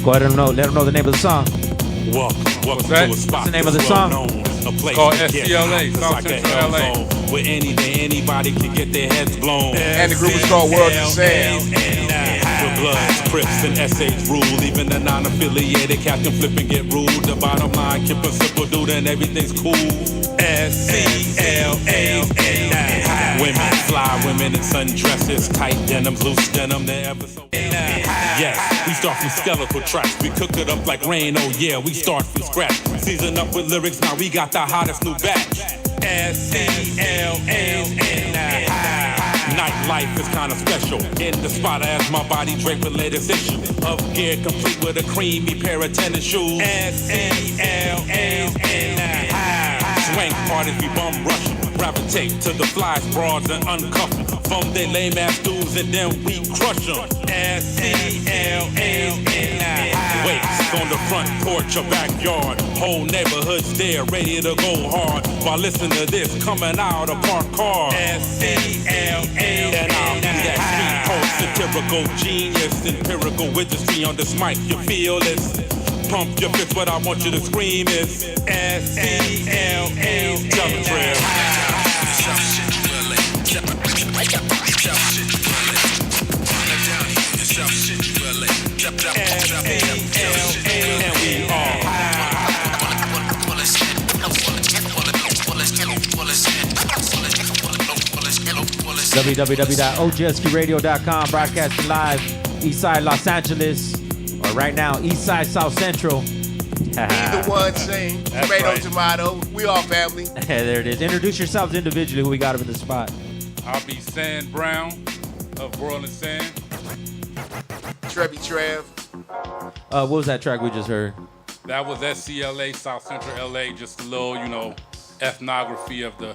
Go ahead and let them know the name of the song. What's that? What's the name of the song? Called SCLA, South Central LA. Where any day anybody can get their heads blown. And the group is called World and Sand. With Bloods, Crips, and SH rule. Even the non-affiliated Captain Flip and get ruled. The bottom line, keep a simple dude and everything's cool. SCLA. Women, fly women in sundresses, tight denims, loose denim, the episode. Yes, we start from skeletal tracks. We cook it up like rain, oh yeah, we start from scratch. Season up with lyrics, now we got the hottest new batch. SCLA. Nightlife is kinda special. In the spot as my body draped with latest issue of gear, complete with a creamy pair of tennis shoes. SCLA. Swank parties, we bum rush 'em. Gravitate to the flies, broads, and uncuff 'em. From they lame ass dudes and then we crush 'em. SCLA. Wakes on the front porch or backyard. Whole neighborhood's there, ready to go hard. While listening to this coming out of parked car. SCLA. And I'll be that street post, satirical genius, empirical witnessy on this mic. You feel this? Pump your fist, what I want you to scream is SCLA. Tell them, Trev. www.ojsqradio.com, broadcasting live, Eastside Los Angeles, or right now, Eastside South Central. Either one, same. Tomato, right. Tomato. We all family. There it is. Introduce yourselves individually. Who we got up in the spot? I'll be Sand Brown of BROWN and Sand. Trev. What was that track we just heard? That was SCLA, South Central LA. Just a little, ethnography of the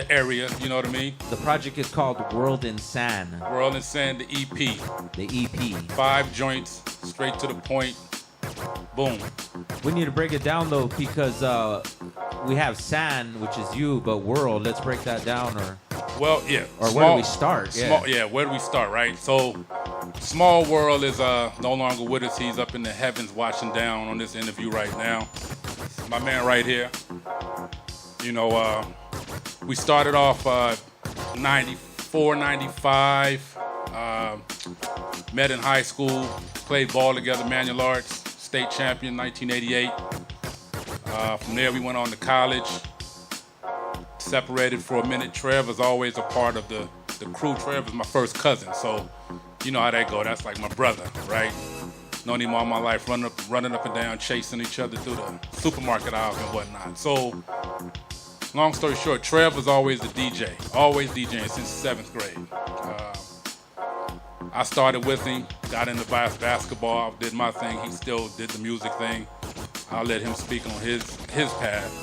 area, you know what I mean? The project is called World and Sand. World and Sand, the EP. The EP. 5 joints, straight to the point. Boom. We need to break it down though, because we have Sand, which is you, but World. Let's break that down, or yeah. Or where do we start? Where do we start? Right. So, Small World is no longer with us. He's up in the heavens watching down on this interview right now. My man right here. We started off 94, 95. Met in high school. Played ball together. Manual Arts. State champion, 1988. From there, we went on to college. Separated for a minute. Trev was always a part of the crew. Trev is my first cousin, so you know how that go. That's like my brother, right? Known him all my life, running up and down, chasing each other through the supermarket aisles and whatnot. So, long story short, Trev was always the DJ, always DJing since 7th grade. I started with him, got into basketball, did my thing. He still did the music thing. I'll let him speak on his path.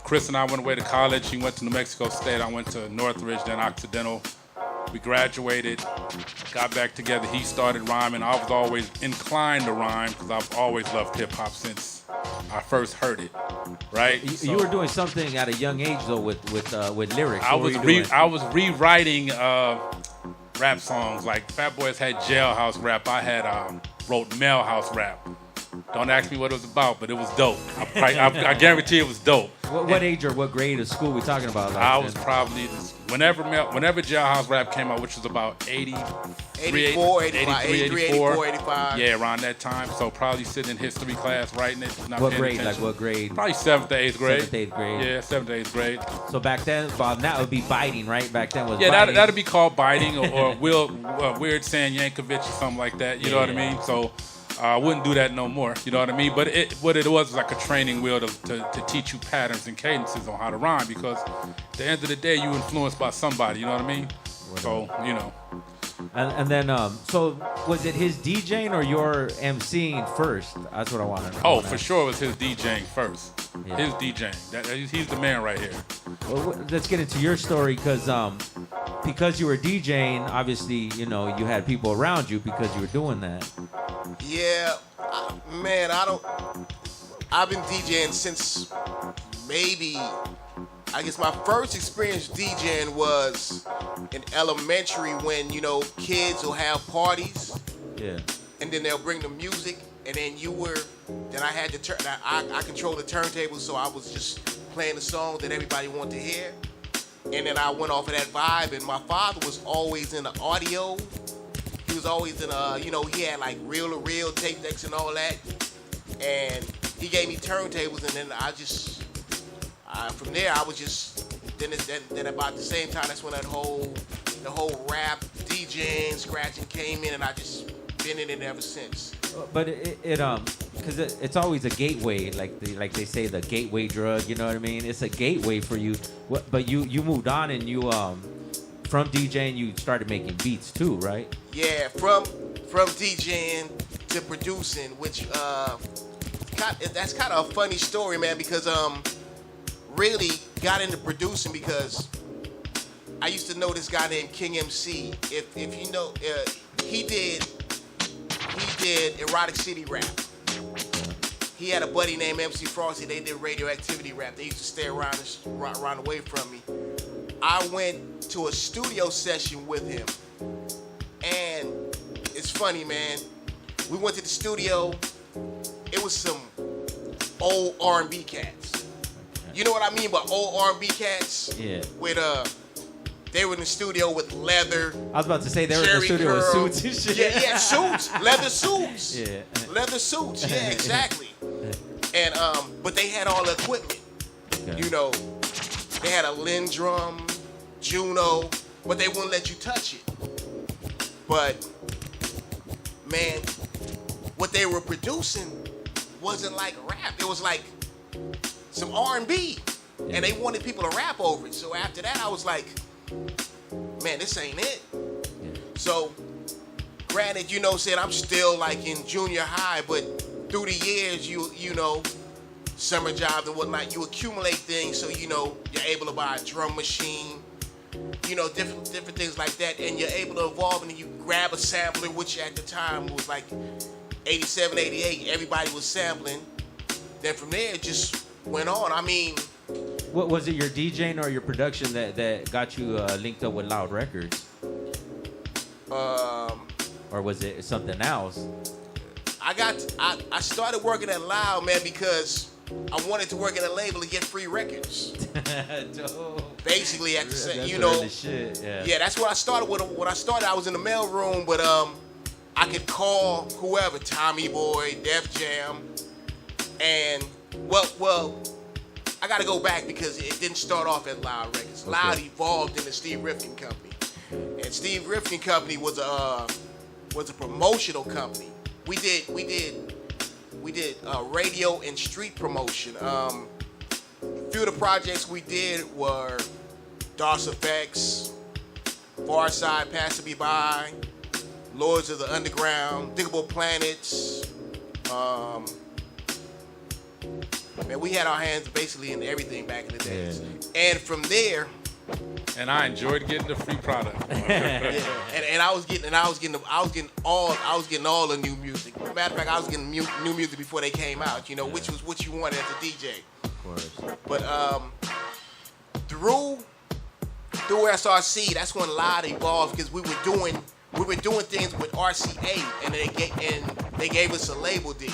Chris and I went away to college. He went to New Mexico State. I went to Northridge, then Occidental. We graduated, got back together. He started rhyming. I was always inclined to rhyme because I've always loved hip hop since I first heard it. Right? You were doing something at a young age though with lyrics. I was rewriting rap songs. Like Fat Boys had Jailhouse Rap. I had wrote Mailhouse Rap. Don't ask me what it was about, but it was dope. I guarantee it was dope. What age or what grade of school we talking about? I was probably whenever Jailhouse Rap came out, which was about 84. Yeah, around that time. So probably sitting in history class writing it. What grade? Attention. Like what grade? Probably 7th to 8th grade. 7th, 8th grade. Yeah, 7th to 8th grade. So back then, now it would be biting, right? Back then was biting. That'd be called biting or Weird Saying Yankovic or something like that. You know what I mean? So I wouldn't do that no more. You know what I mean? But what it was like a training wheel to teach you patterns and cadences on how to rhyme, because at the end of the day, you influenced by somebody. You know what I mean? So, And then, so was it his DJing or your MCing first? That's what I want to know. Oh, for sure it was his DJing first. Yeah. His DJing. He's the man right here. Well, let's get into your story, because you were DJing, obviously, you had people around you because you were doing that. Yeah, man, I've been DJing since maybe, I guess my first experience DJing was in elementary when, kids will have parties. Yeah. And then they'll bring the music, and then then I had to I controlled the turntable, so I was just playing the songs that everybody wanted to hear. And then I went off of that vibe, and my father was always in the audio. He was always in he had like reel-to-reel tape decks and all that. And he gave me turntables, and then from there I was just, then about the same time, that's when the whole rap, DJing, scratching came in, and I just been in it ever since. But because it's always a gateway, like they say, the gateway drug. You know what I mean? It's a gateway for you. But you moved on, and you from DJing you started making beats too, right? Yeah, from DJing to producing, which that's kind of a funny story, man, because really got into producing because I used to know this guy named King MC. If you know, he did erotic city rap. He had a buddy named MC Frosty. They did radioactivity rap. They used to stay around away from me. I went to a studio session with him, and it's funny, man. We went to the studio. It was some old R&B cats. You know what I mean by old R&B cats? Yeah. With they were in the studio with leather. I was about to say they were in the studio with suits and shit. Yeah, suits, leather suits. Yeah. Leather suits. Yeah, exactly. And but they had all the equipment. Okay. They had a Lindrum, Juno, but they wouldn't let you touch it. But man, what they were producing wasn't like rap. It was like some R&B, and they wanted people to rap over it. So after that, I was like, man, this ain't it. Yeah. So, granted, said I'm still like in junior high, but through the years, you know, summer jobs and whatnot, you accumulate things, so you're able to buy a drum machine, different things like that, and you're able to evolve, and you grab a sampler, which at the time was like 87, 88, everybody was sampling. Then from there, it just went on. I mean, what was it, your DJing or your production that got you linked up with Loud Records? Or was it something else? I started working at Loud, man, because I wanted to work at a label and get free records. Dope. Basically, at the same, That's early shit. Yeah. that's what I started with. When I started, I was in the mail room, but I could call whoever, Tommy Boy, Def Jam, and well, I got to go back because it didn't start off at Loud Records. Okay. Loud evolved into Steve Rifkin Company, and Steve Rifkin Company was a promotional company. We did radio and street promotion. A few of the projects we did were DOS Effects, Far Side, Passing Me By, Lords of the Underground, Diggable Planets. Man, we had our hands basically in everything back in the days. Yeah. And from there, And I enjoyed getting the free product. and I was getting all the new music. Matter of fact, I was getting new music before they came out. Which was what you wanted as a DJ. Of course. But through SRC, that's when Loud evolved, because we were doing things with RCA, and they gave us a label deal.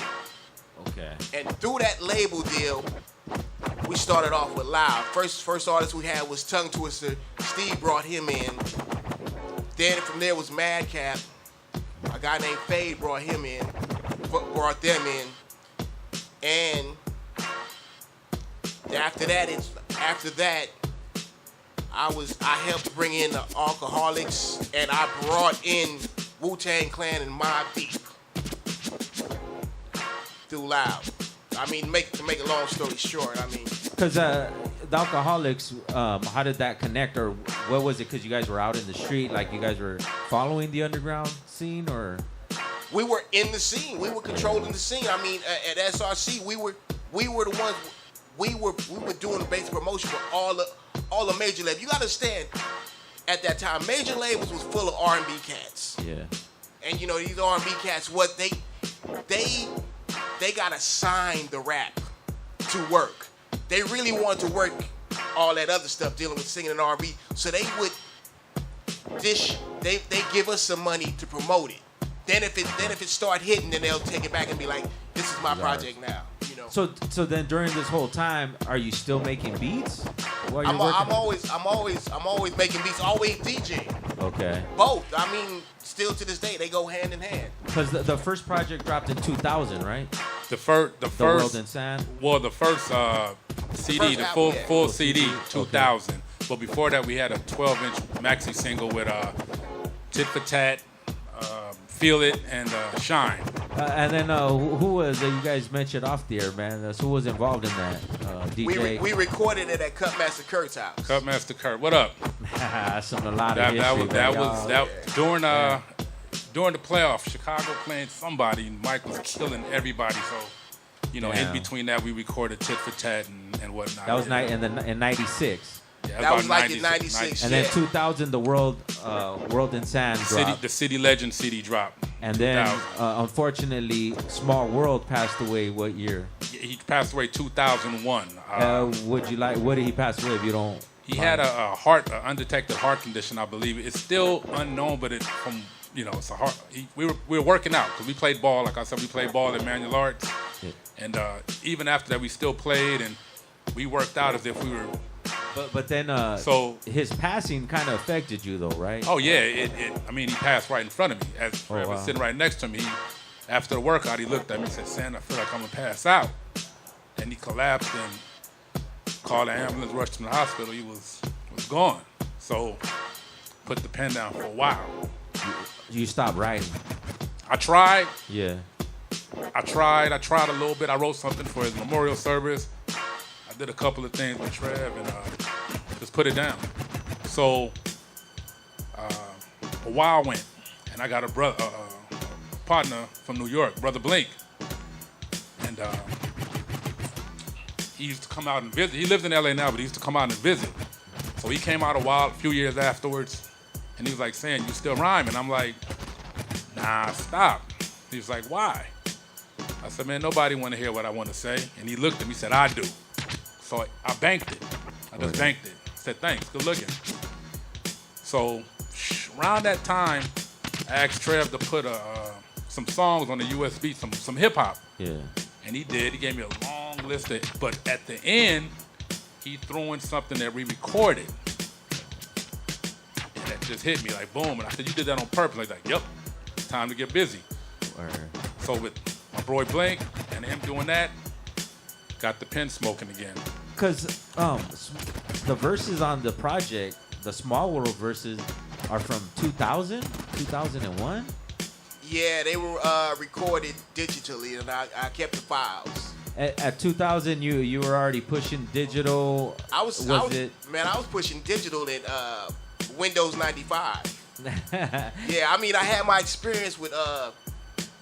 Okay. And through that label deal, we started off with Loud. First artist we had was Tongue Twister. Steve brought him in. Then from there was Madcap. A guy named Fade brought them in. And after that, I helped bring in the Alcoholics, and I brought in Wu-Tang Clan and Mobb Deep through Loud. I mean, to make a long story short, Because the Alcoholics, how did that connect, or what was it? Because you guys were out in the street, like you guys were following the underground scene, or? we were in the scene. We were controlling the scene. At SRC, we were the ones. We were doing the basic promotion for all the major labels. You gotta understand, at that time, major labels was full of R&B cats. Yeah. And these R&B cats, what they gotta sign the rap to work. they really wanted to work all that other stuff dealing with singing and R&B. So they would they give us some money to promote it. Then if it start hitting, then they'll take it back and be like, this is my project now. You know. So then during this whole time, are you still making beats? While you're I'm working? always making beats, always DJing. Okay. Both. I mean, still to this day, they go hand in hand. Because the first project dropped in 2000, right? The first The World and Sand. Well, the first CD, the album, full CD, 2000. But before that, we had a 12-inch maxi single with Tit for Tat, Feel It, and Shine. And then who was you guys mentioned off the air, man? Who was involved in that? DJ. We recorded it at Cutmaster Kurt's house. Cutmaster Kurt, what up? Some a lot of history, man. During the playoffs, Chicago playing somebody, Mike was killing everybody. So, you know, in between that, we recorded Tit for Tat and whatnot. That was in '96. Yeah, that was like in '96. And then 2000, the World and Sand dropped. The City Legend CD dropped. And then, unfortunately, Small World passed away. What year? He passed away 2001. What did he pass away? If you don't, he had a undetected heart condition, I believe. It's still unknown, but it's a heart. We were working out because we played ball. Like I said, we played ball at Manual Arts, and even after that, we still played and we worked out as if we were. But then, so his passing kind of affected you, though, right? Oh yeah, he passed right in front of me. As I was sitting right next to him, after the workout, he looked at me and said, "Sam, I feel like I'm gonna pass out." And he collapsed and called the ambulance, rushed him to the hospital. He was gone. So put the pen down for a while. You stopped writing. I tried. Yeah. I tried a little bit. I wrote something for his memorial service. I did a couple of things with Trev and just put it down. So a while went, and I got a partner from New York, Brother Blink, and he used to come out and visit. He lives in LA now, but he used to come out and visit. So he came out a few years afterwards, and he was like, saying, "You still rhyming?" I'm like, "Nah, stop." He was like, "Why?" I said, "Man, nobody want to hear what I want to say." And he looked at me and said, "I do." So I banked it. I just banked it. I said, "Thanks, good looking." So around that time, I asked Trev to put some songs on the USB, some hip hop. Yeah. And he did. He gave me a long list but at the end, he threw in something that we recorded. And that just hit me like boom. And I said, "You did that on purpose?" He's like, "Yep. It's time to get busy." So with my boy Blink and him doing that, got the pen smoking again. Because the verses on the project, the Small World verses, are from 2000, 2001? Yeah, they were recorded digitally, and I kept the files. At 2000, you were already pushing digital. I was pushing digital in Windows 95. Yeah, I mean, I had my experience with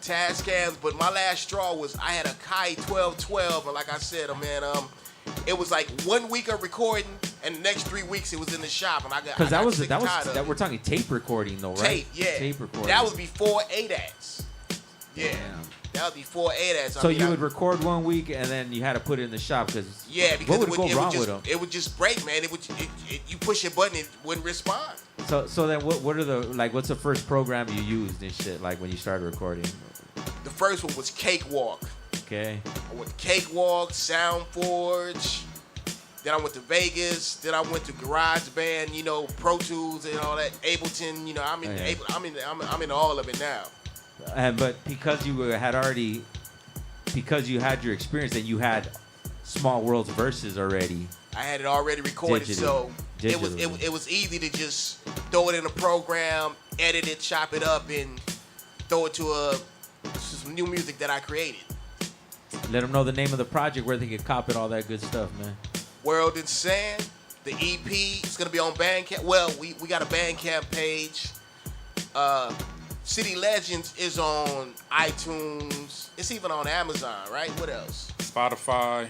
Tascams, but my last straw was I had a Kai 1212, and like I said, it was like 1 week of recording, and the next 3 weeks it was in the shop, and I got because that we're talking tape recording though, right? Tape, yeah. Tape recording. That was before ADATs. Yeah. That was before ADATs. So you would record 1 week, and then you had to put it in the shop because because what would go wrong with them? It would just break, man. You push a button, it wouldn't respond. So then what are what's the first program you used and shit like when you started recording? The first one was Cakewalk. Okay. I went to Cakewalk, SoundForge. Then I went to Vegas. Then I went to GarageBand, Pro Tools and all that. Ableton, I'm in all of it now. But because you had your experience and you had Small World's verses already. I had it already recorded, so it was easy to just throw it in a program, edit it, chop it up, and throw it to some new music that I created. Let them know the name of the project where they can cop it, all that good stuff, man. World and Sand, the EP. It's gonna be on Bandcamp. Well, we got a Bandcamp page. City Legends is on iTunes. It's even on Amazon, right? What else? Spotify.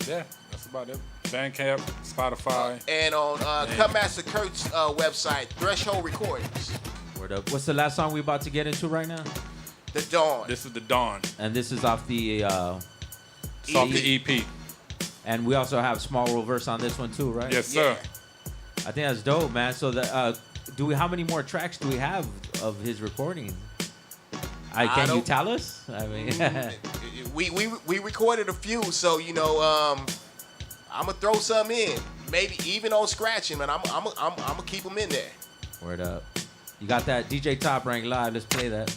Yeah, that's about it. Bandcamp, Spotify. And on Cutmaster Kurt's website, Threshold Recordings. Word up. What's the last song we about to get into right now? The Dawn. This is The Dawn. And this is off the it's off the EP. And we also have Small World verse on this one too, right? Yes, sir. I think that's dope, man. So how many more tracks do we have of his recording? Can you tell us? I mean, we recorded a few, so you know, I'm gonna throw some in, maybe even on scratching, man. I'm gonna keep them in there. Word up. You got that DJ Top Rank live? Let's play that.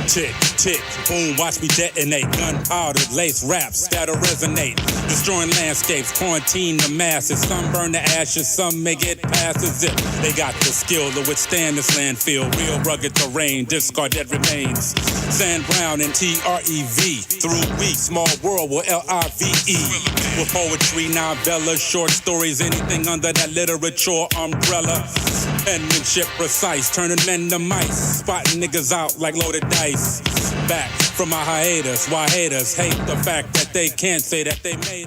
Tick, tick, boom, watch me detonate. Gunpowder, lace raps that'll resonate. Destroying landscapes, quarantine the masses. Some burn the ashes, some may get past as if they got the skill to withstand this landfill. Real rugged terrain, discard dead remains. Sand Brown and TREV. Through weak, small world with LIVE. With poetry, novellas, short stories, anything under that literature umbrella. Penmanship precise, turning men to mice. Spotting niggas out like loaded dice. Back from my hiatus, why haters hate the fact that they can't say that they made us.